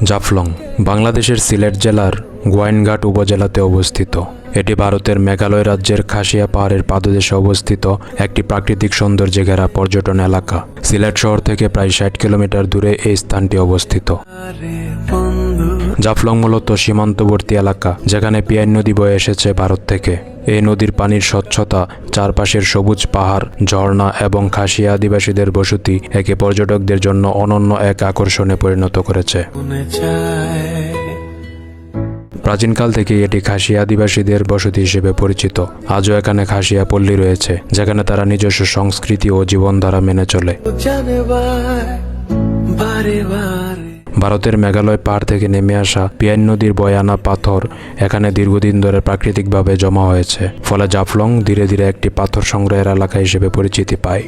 জাফলং বাংলাদেশের সিলেট জেলার গোয়াইনঘাট উপজেলাতে অবস্থিত। এটি ভারতের মেঘালয় রাজ্যের খাসিয়া পাহাড়ের পাদদেশে অবস্থিত একটি প্রাকৃতিক সৌন্দর্যে ঘেরা পর্যটন এলাকা। সিলেট শহর থেকে প্রায় ৬০ কিলোমিটার দূরে এই স্থানটি অবস্থিত। জাফলং মূলত সীমান্তবর্তী এলাকা, যেখানে পিয়াই নদী বয়ে এসেছে ভারত থেকে। এই নদীর পানির স্বচ্ছতা, চারপাশের সবুজ পাহাড়, ঝর্ণা এবং খাসিয়া আদিবাসীদের বসতি একে পর্যটকদের জন্য অনন্য এক আকর্ষণে পরিণত করেছে। প্রাচীনকাল থেকে এটি খাসিয়া আদিবাসীদের বসতি হিসেবে পরিচিত। আজও এখানে খাসিয়া পল্লী রয়েছে, যেখানে তারা নিজস্ব সংস্কৃতি ও জীবনধারা মেনে চলে। ভারতের মেঘালয় পাহাড় থেকে নেমে আসা পিয়াই নদীর বয়ে আনা পাথর এখানে দীর্ঘদিন ধরে প্রাকৃতিকভাবে জমা হয়েছে, ফলে জাফলং ধীরে ধীরে একটি পাথর সংগ্রহের এলাকা হিসেবে পরিচিতি পায়।